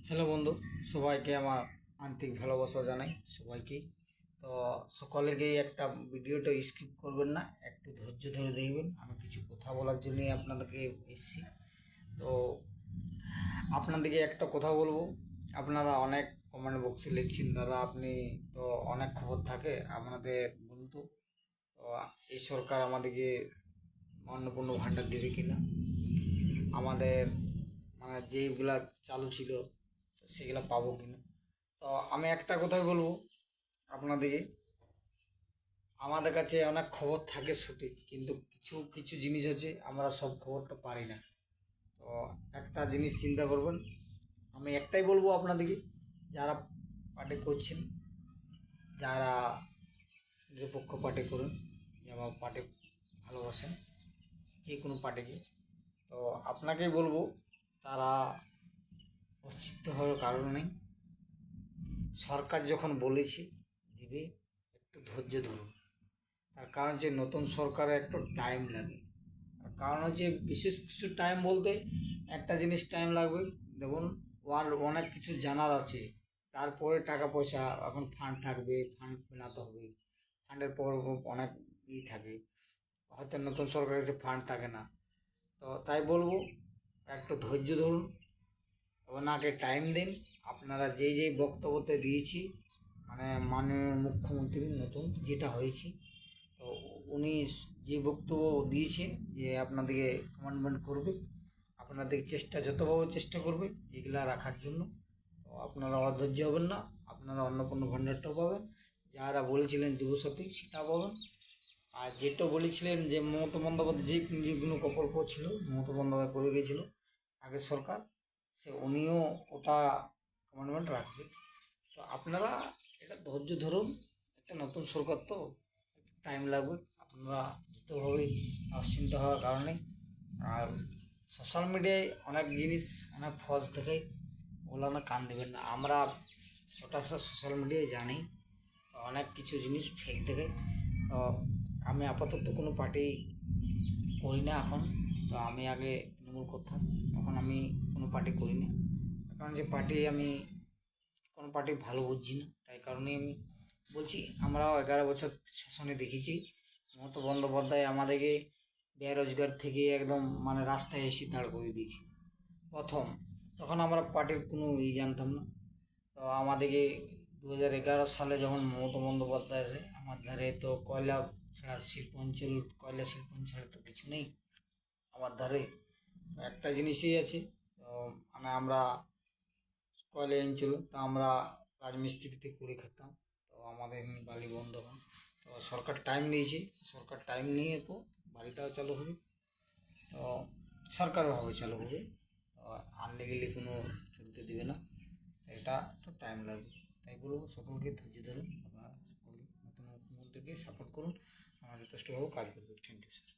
Hello বন্ধু, সবাইকে আমার আন্তরিক ভালোবাসা জানাই সবাইকে। তো সকলেকেই একটা ভিডিওটা স্কিপ করবেন না, একটু ধৈর্য ধরে দেখবেন। আমি কিছু কথা বলার জন্যই আপনাদেরকে এসেছি। তো আপনাদেরকে একটা কথা বলবো। আপনারা অনেক কমেন্ট বক্সে লিখছেন, দাদা আপনি তো অনেক খবর থাকে আপনাদের বলতো। তো এই সরকার আমাদেরকে অন্নপূর্ণ ভাণ্ডার দেবে কিনা, আমাদের মানে যেইগুলা চালু ছিল সেগুলো পাবো কিনা। তো আমি একটা কথাই বলবো আপনাদেরকে, আমাদের কাছে অনেক খবর থাকে সঠিক, কিন্তু কিছু কিছু জিনিস আছে আমরা সব খবরটা পারি না। তো একটা জিনিস চিন্তা করবেন, আমি একটাই বলবো আপনাদেরকে, যারা পার্টি করছেন, যারা নিরপেক্ষ পার্টি করুন, যেমন পার্টি ভালোবাসেন যে কোনো পার্টিকে, তো আপনাকেই বলবো তারা অস্তিত্ব হওয়ার কারণ নেই। সরকার যখন বলেছে দিবে, একটু ধৈর্য ধরুন। তার কারণ হচ্ছে নতুন সরকারের একটু টাইম লাগে। তার কারণ হচ্ছে বিশেষ কিছু টাইম বলতে একটা জিনিস টাইম লাগবে। দেখুন, ওয়ার্ল্ড অনেক কিছু জানার আছে। তারপরে টাকা পয়সা, এখন ফান্ড থাকবে, ফান্ড বানাতে হবে। ফান্ডের পর অনেক থাকে, হয়তো নতুন সরকারের কাছে ফান্ড থাকে না। তো তাই বলবো একটু ধৈর্য ধরুন, ওনাকে টাইম দিন। আপনারা যেই যেই বক্তব্যতে দিয়েছি, মানে মাননীয় মুখ্যমন্ত্রী নতুন যেটা হয়েছে, তো উনি যে বক্তব্য দিয়েছে যে আপনাদেরকে কমান্ডমেন্ট করবে, আপনাদের চেষ্টা যতভাবে চেষ্টা করবে এগুলা রাখার জন্য। তো আপনারা অধৈর্য হবেন না, আপনারা অন্নপূর্ণ ভাণ্ডারটাও পাবেন। যারা বলেছিলেন যুবশক্তি সেটাও পাবেন। আর যেটা বলেছিলেন যে মমতা বন্দ্যোপাধ্যায় যেগুলো প্রকল্প ছিল মমতা বন্দ্যোপাধ্যায় করে গিয়েছিল আগের সরকার, সে উনিও ওটা কমান্ডমেন্ট রাখবে। তো আপনারা এটা ধৈর্য ধরুন, একটা নতুন সরকার তো টাইম লাগবে। আপনারা যতভাবেই চিন্তা হওয়ার কারণে। আর সোশ্যাল মিডিয়ায় অনেক জিনিস, অনেক ফলস দেখে, ওগুলো না কান দেবেন না। আমরা সচরাচর সোশ্যাল মিডিয়ায় জানি অনেক কিছু জিনিস ফেক দেখে। তো আমি আপাতত কোনো পার্টি করি না এখন। তো আমি আগে তৃণমূল করতাম, এখন আমি কোনো পার্টি করি না। কারণ যে পার্টি আমি কোনো পার্টি ভালো বুঝছি না, তাই কারণে আমি বলছি। আমরাও 11 বছর শাসনে দেখেছি মমতা বন্দ্যোপাধ্যায় আমাদেরকে বেরোজগার থেকে একদম মানে রাস্তায় এসে দাঁড় করিয়ে দিয়েছি প্রথম। তখন আমরা পার্টির কোনো জানতাম না। তো আমাদেরকে 2011 সালে যখন মমতা বন্দ্যোপাধ্যায় আসে, আমার ধারে তো কয়লা ছাড়া শিল্প অঞ্চল, কয়লা শিল্প ছাড়া তো কিছু নেই আমার ধারে। তো একটা জিনিসই আছে, তো মানে আমরা কয়লা অঞ্চল, তো আমরা রাজমিস্ত্রিতে করে খেতাম। তো আমাদের এখানে বালি বন্ধ হয়। তো সরকার টাইম নিয়েছে, সরকার টাইম নিয়ে তো বাড়িটাও চালু হবে। তো সরকারিভাবে চালু হবে। তো আনলিগালি কোনো চলতে দেবে না। এটা একটু টাইম লাগবে। তাই বলবো সকলকে ধৈর্য ধরুন, আপনারা সকলকে নতুন মুখ্যমন্ত্রীকে সাপোর্ট করুন। আমরা যথেষ্টভাবে কাজ করবো। Thank you sir.